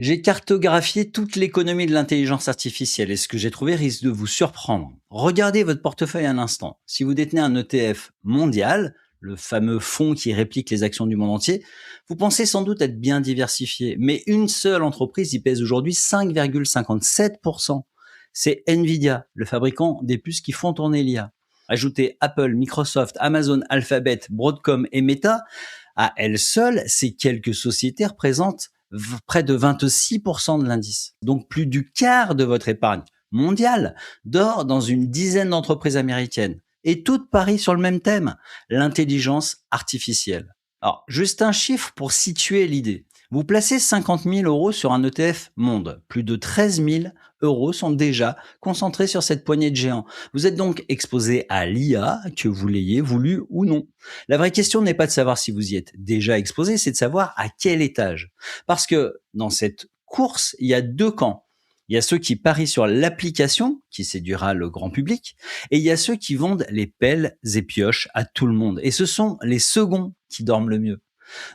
J'ai cartographié toute l'économie de l'intelligence artificielle et ce que j'ai trouvé risque de vous surprendre. Regardez votre portefeuille un instant. Si vous détenez un ETF mondial, le fameux fonds qui réplique les actions du monde entier, vous pensez sans doute être bien diversifié. Mais une seule entreprise y pèse aujourd'hui 5,57%. C'est Nvidia, le fabricant des puces qui font tourner l'IA. Ajoutez Apple, Microsoft, Amazon, Alphabet, Broadcom et Meta. À elles seules, ces quelques sociétés représentent près de 26% de l'indice. Donc plus du quart de votre épargne mondiale dort dans une dizaine d'entreprises américaines. Et toutes parient sur le même thème, l'intelligence artificielle. Alors, juste un chiffre pour situer l'idée. Vous placez 50 000 euros sur un ETF monde. Plus de 13 000 euros sont déjà concentrés sur cette poignée de géants. Vous êtes donc exposé à l'IA, que vous l'ayez voulu ou non. La vraie question n'est pas de savoir si vous y êtes déjà exposé, c'est de savoir à quel étage. Parce que dans cette course, il y a deux camps. Il y a ceux qui parient sur l'application, qui séduira le grand public, et il y a ceux qui vendent les pelles et pioches à tout le monde. Et ce sont les seconds qui dorment le mieux.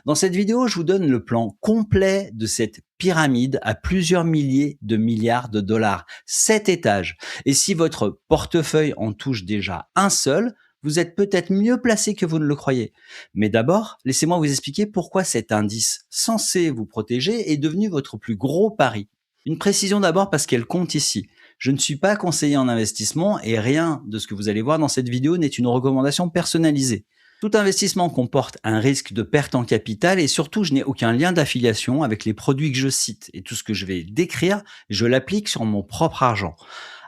Dans cette vidéo, je vous donne le plan complet de cette pyramide à plusieurs milliers de milliards de dollars. 7 étages. Et si votre portefeuille en touche déjà un seul, vous êtes peut-être mieux placé que vous ne le croyez. Mais d'abord, laissez-moi vous expliquer pourquoi cet indice censé vous protéger est devenu votre plus gros pari. Une précision d'abord parce qu'elle compte ici. Je ne suis pas conseiller en investissement et rien de ce que vous allez voir dans cette vidéo n'est une recommandation personnalisée. Tout investissement comporte un risque de perte en capital et surtout, je n'ai aucun lien d'affiliation avec les produits que je cite. Et tout ce que je vais décrire, je l'applique sur mon propre argent.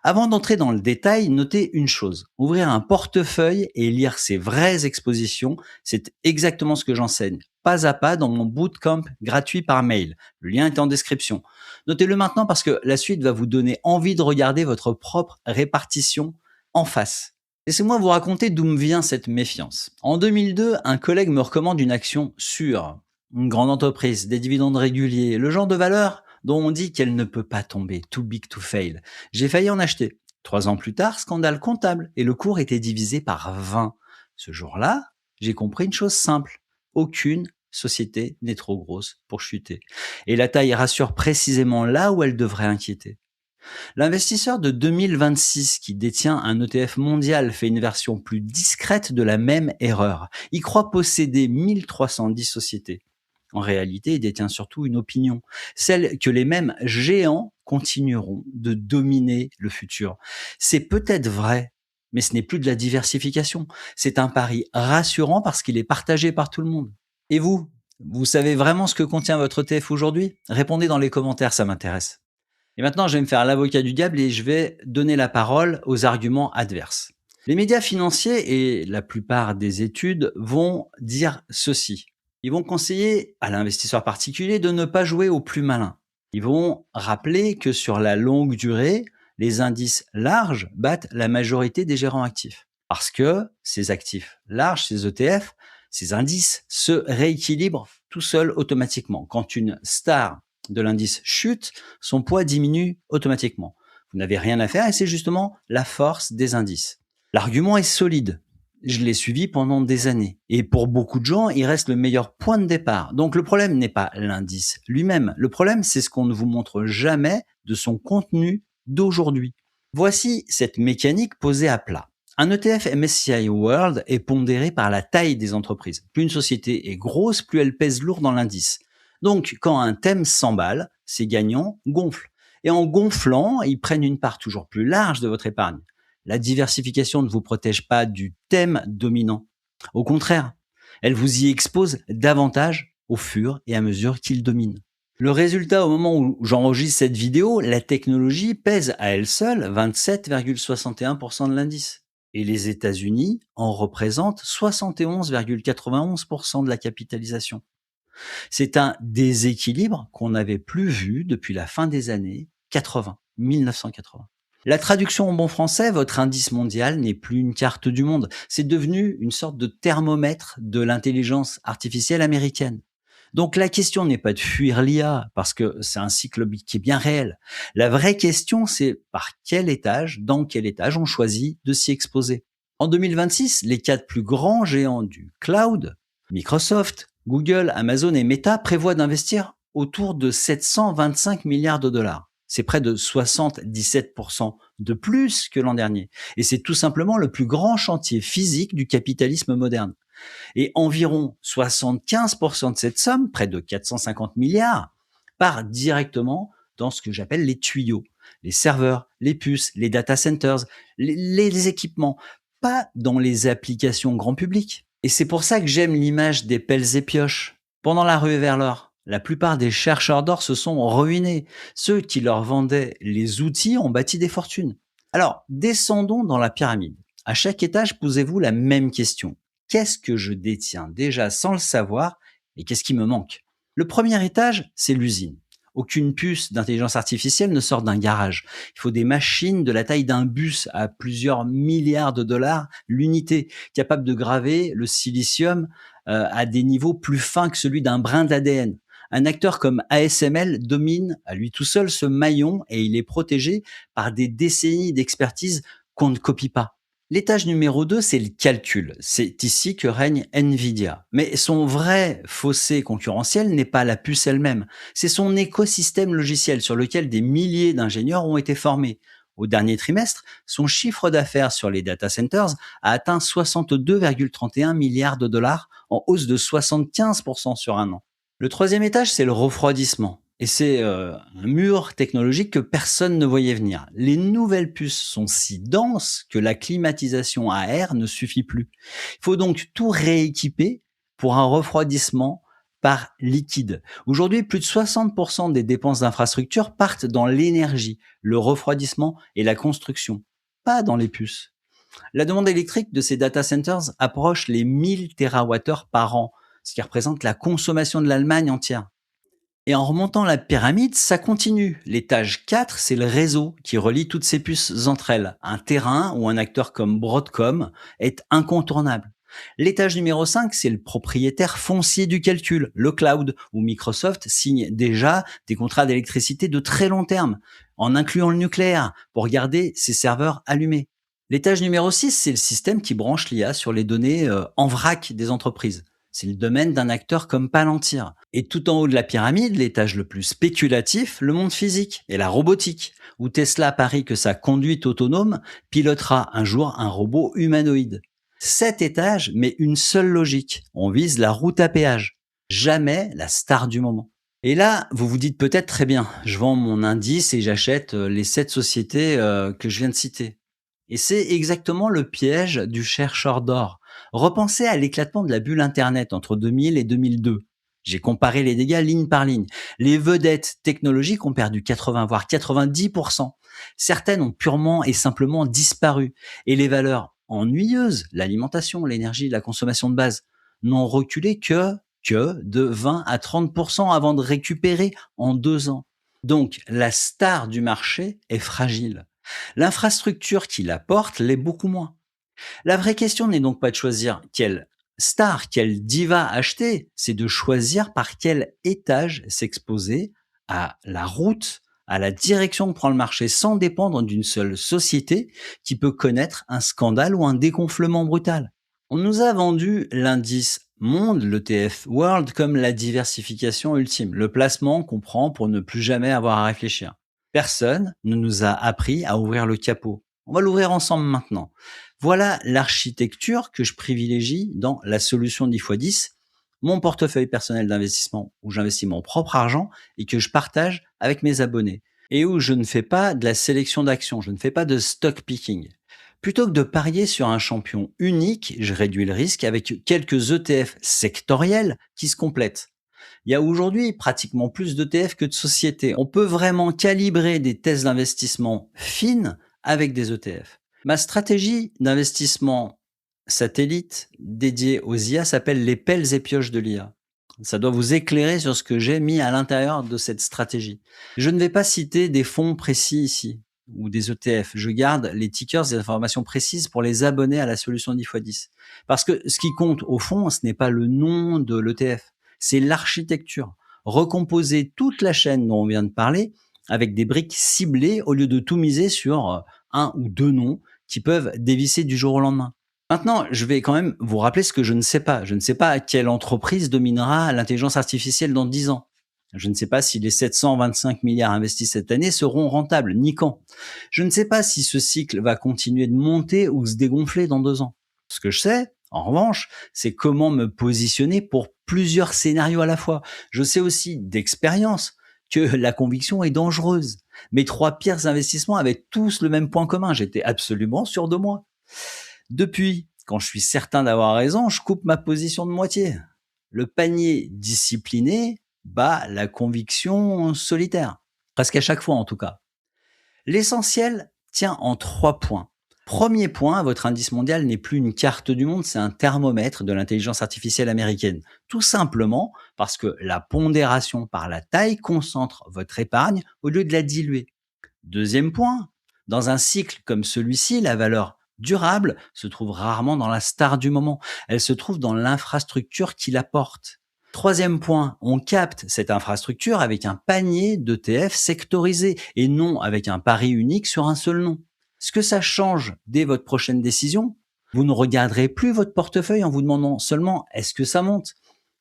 Avant d'entrer dans le détail, notez une chose. Ouvrir un portefeuille et lire ses vraies expositions, c'est exactement ce que j'enseigne, pas à pas dans mon bootcamp gratuit par mail. Le lien est en description. Notez-le maintenant parce que la suite va vous donner envie de regarder votre propre répartition en face. Laissez-moi vous raconter d'où me vient cette méfiance. En 2002, un collègue me recommande une action sûre, une grande entreprise, des dividendes réguliers, le genre de valeur dont on dit qu'elle ne peut pas tomber, too big to fail. J'ai failli en acheter. 3 ans plus tard, scandale comptable et le cours était divisé par 20. Ce jour-là, j'ai compris une chose simple. Aucune société n'est trop grosse pour chuter. Et la taille rassure précisément là où elle devrait inquiéter. L'investisseur de 2026 qui détient un ETF mondial fait une version plus discrète de la même erreur. Il croit posséder 1310 sociétés. En réalité, il détient surtout une opinion, celle que les mêmes géants continueront de dominer le futur. C'est peut-être vrai, mais ce n'est plus de la diversification. C'est un pari rassurant parce qu'il est partagé par tout le monde. Et vous savez vraiment ce que contient votre ETF aujourd'hui? Répondez dans les commentaires, ça m'intéresse. Et maintenant, je vais me faire l'avocat du diable et je vais donner la parole aux arguments adverses. Les médias financiers et la plupart des études vont dire ceci. Ils vont conseiller à l'investisseur particulier de ne pas jouer au plus malin. Ils vont rappeler que sur la longue durée, les indices larges battent la majorité des gérants actifs. Parce que ces actifs larges, ces ETF, ces indices se rééquilibrent tout seuls automatiquement. Quand une star de l'indice chute, son poids diminue automatiquement. Vous n'avez rien à faire et c'est justement la force des indices. L'argument est solide. Je l'ai suivi pendant des années. Et pour beaucoup de gens, il reste le meilleur point de départ. Donc le problème n'est pas l'indice lui-même. Le problème, c'est ce qu'on ne vous montre jamais de son contenu d'aujourd'hui. Voici cette mécanique posée à plat. Un ETF MSCI World est pondéré par la taille des entreprises. Plus une société est grosse, plus elle pèse lourd dans l'indice. Donc, quand un thème s'emballe, ses gagnants gonflent. Et en gonflant, ils prennent une part toujours plus large de votre épargne. La diversification ne vous protège pas du thème dominant. Au contraire, elle vous y expose davantage au fur et à mesure qu'il domine. Le résultat, au moment où j'enregistre cette vidéo, la technologie pèse à elle seule 27,61% de l'indice. Et les États-Unis en représentent 71,91% de la capitalisation. C'est un déséquilibre qu'on n'avait plus vu depuis la fin des années 80, 1980. La traduction en bon français, votre indice mondial n'est plus une carte du monde. C'est devenu une sorte de thermomètre de l'intelligence artificielle américaine. Donc la question n'est pas de fuir l'IA, parce que c'est un cycle qui est bien réel. La vraie question, c'est par quel étage, dans quel étage on choisit de s'y exposer. En 2026, les 4 plus grands géants du cloud, Microsoft, Google, Amazon et Meta prévoient d'investir autour de 725 milliards de dollars. C'est près de 77% de plus que l'an dernier. Et c'est tout simplement le plus grand chantier physique du capitalisme moderne. Et environ 75% de cette somme, près de 450 milliards, part directement dans ce que j'appelle les tuyaux, les serveurs, les puces, les data centers, les équipements, pas dans les applications grand public. Et c'est pour ça que j'aime l'image des pelles et pioches. Pendant la ruée vers l'or, la plupart des chercheurs d'or se sont ruinés. Ceux qui leur vendaient les outils ont bâti des fortunes. Alors, descendons dans la pyramide. À chaque étage, posez-vous la même question. Qu'est-ce que je détiens déjà sans le savoir et qu'est-ce qui me manque? Le premier étage, c'est l'usine. Aucune puce d'intelligence artificielle ne sort d'un garage. Il faut des machines de la taille d'un bus à plusieurs milliards de dollars l'unité, capables de graver le silicium à des niveaux plus fins que celui d'un brin d'ADN. Un acteur comme ASML domine à lui tout seul ce maillon et il est protégé par des décennies d'expertise qu'on ne copie pas. L'étage numéro 2, c'est le calcul. C'est ici que règne Nvidia. Mais son vrai fossé concurrentiel n'est pas la puce elle-même, c'est son écosystème logiciel sur lequel des milliers d'ingénieurs ont été formés. Au dernier trimestre, son chiffre d'affaires sur les data centers a atteint 62,31 milliards de dollars, en hausse de 75% sur un an. Le troisième étage, c'est le refroidissement. Et c'est un mur technologique que personne ne voyait venir. Les nouvelles puces sont si denses que la climatisation à air ne suffit plus. Il faut donc tout rééquiper pour un refroidissement par liquide. Aujourd'hui, plus de 60% des dépenses d'infrastructure partent dans l'énergie, le refroidissement et la construction, pas dans les puces. La demande électrique de ces data centers approche les 1000 TWh par an, ce qui représente la consommation de l'Allemagne entière. Et en remontant la pyramide, ça continue. L'étage 4, c'est le réseau qui relie toutes ces puces entre elles. Un terrain où un acteur comme Broadcom est incontournable. L'étage numéro 5, c'est le propriétaire foncier du calcul, le cloud, où Microsoft signe déjà des contrats d'électricité de très long terme, en incluant le nucléaire, pour garder ses serveurs allumés. L'étage numéro 6, c'est le système qui branche l'IA sur les données en vrac des entreprises. C'est le domaine d'un acteur comme Palantir. Et tout en haut de la pyramide, l'étage le plus spéculatif, le monde physique et la robotique, où Tesla parie que sa conduite autonome pilotera un jour un robot humanoïde. Cet étage met une seule logique. On vise la route à péage. Jamais la star du moment. Et là, vous vous dites peut-être très bien, je vends mon indice et j'achète les 7 sociétés que je viens de citer. Et c'est exactement le piège du chercheur d'or. Repensez à l'éclatement de la bulle Internet entre 2000 et 2002. J'ai comparé les dégâts ligne par ligne. Les vedettes technologiques ont perdu 80 voire 90%. Certaines ont purement et simplement disparu. Et les valeurs ennuyeuses, l'alimentation, l'énergie, la consommation de base, n'ont reculé que de 20 à 30% avant de récupérer en 2 ans. Donc, la star du marché est fragile. L'infrastructure qui la porte l'est beaucoup moins. La vraie question n'est donc pas de choisir quelle star, quelle diva acheter, c'est de choisir par quel étage s'exposer à la route, à la direction que prend le marché sans dépendre d'une seule société qui peut connaître un scandale ou un dégonflement brutal. On nous a vendu l'indice monde, l'ETF World, comme la diversification ultime, le placement qu'on prend pour ne plus jamais avoir à réfléchir. Personne ne nous a appris à ouvrir le capot. On va l'ouvrir ensemble maintenant. Voilà l'architecture que je privilégie dans la solution 10x10, mon portefeuille personnel d'investissement où j'investis mon propre argent et que je partage avec mes abonnés et où je ne fais pas de la sélection d'actions, je ne fais pas de stock picking. Plutôt que de parier sur un champion unique, je réduis le risque avec quelques ETF sectoriels qui se complètent. Il y a aujourd'hui pratiquement plus d'ETF que de sociétés. On peut vraiment calibrer des thèses d'investissement fines avec des ETF. Ma stratégie d'investissement satellite dédiée aux IA s'appelle les pelles et pioches de l'IA. Ça doit vous éclairer sur ce que j'ai mis à l'intérieur de cette stratégie. Je ne vais pas citer des fonds précis ici ou des ETF. Je garde les tickers et les informations précises pour les abonnés à la solution 10x10. Parce que ce qui compte au fond, ce n'est pas le nom de l'ETF, c'est l'architecture. Recomposer toute la chaîne dont on vient de parler avec des briques ciblées au lieu de tout miser sur un ou deux noms qui peuvent dévisser du jour au lendemain. Maintenant, je vais quand même vous rappeler ce que je ne sais pas. Je ne sais pas quelle entreprise dominera l'intelligence artificielle dans 10 ans. Je ne sais pas si les 725 milliards investis cette année seront rentables, ni quand. Je ne sais pas si ce cycle va continuer de monter ou se dégonfler dans 2 ans. Ce que je sais, en revanche, c'est comment me positionner pour plusieurs scénarios à la fois. Je sais aussi d'expérience que la conviction est dangereuse. Mes 3 pires investissements avaient tous le même point commun. J'étais absolument sûr de moi. Depuis, quand je suis certain d'avoir raison, je coupe ma position de moitié. Le panier discipliné bat la conviction solitaire. Presque à chaque fois en tout cas. L'essentiel tient en 3 points. Premier point, votre indice mondial n'est plus une carte du monde, c'est un thermomètre de l'intelligence artificielle américaine. Tout simplement parce que la pondération par la taille concentre votre épargne au lieu de la diluer. Deuxième point, dans un cycle comme celui-ci, la valeur durable se trouve rarement dans la star du moment, elle se trouve dans l'infrastructure qui la porte. Troisième point, on capte cette infrastructure avec un panier d'ETF sectorisé et non avec un pari unique sur un seul nom. Ce que ça change dès votre prochaine décision, vous ne regarderez plus votre portefeuille en vous demandant seulement est-ce que ça monte.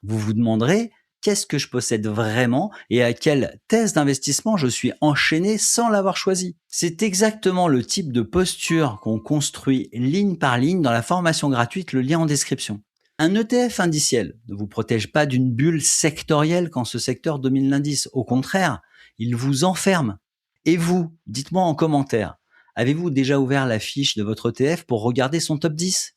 Vous vous demanderez qu'est-ce que je possède vraiment et à quelle thèse d'investissement je suis enchaîné sans l'avoir choisi. C'est exactement le type de posture qu'on construit ligne par ligne dans la formation gratuite, le lien en description. Un ETF indiciel ne vous protège pas d'une bulle sectorielle quand ce secteur domine l'indice. Au contraire, il vous enferme. Et vous, dites-moi en commentaire, avez-vous déjà ouvert la fiche de votre ETF pour regarder son top 10?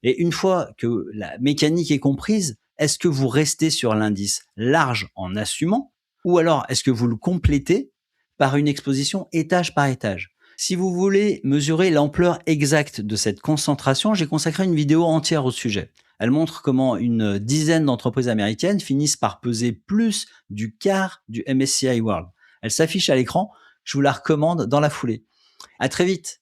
Et une fois que la mécanique est comprise, est-ce que vous restez sur l'indice large en assumant ou alors est-ce que vous le complétez par une exposition étage par étage? Si vous voulez mesurer l'ampleur exacte de cette concentration, j'ai consacré une vidéo entière au sujet. Elle montre comment une dizaine d'entreprises américaines finissent par peser plus du quart du MSCI World. Elle s'affiche à l'écran, je vous la recommande dans la foulée. À très vite.